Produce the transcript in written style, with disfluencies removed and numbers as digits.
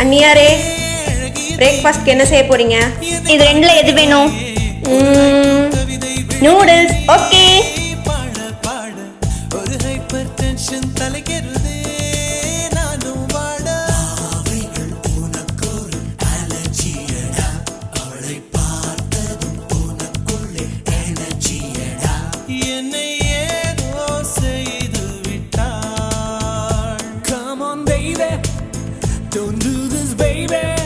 அண்ணியாரே, பிரேக்ஃபாஸ்ட்க்கு என்ன செய்ய போறீங்க? இது ரெண்டுல எது வேணும்? Noodles. Okay. Don't do this, baby.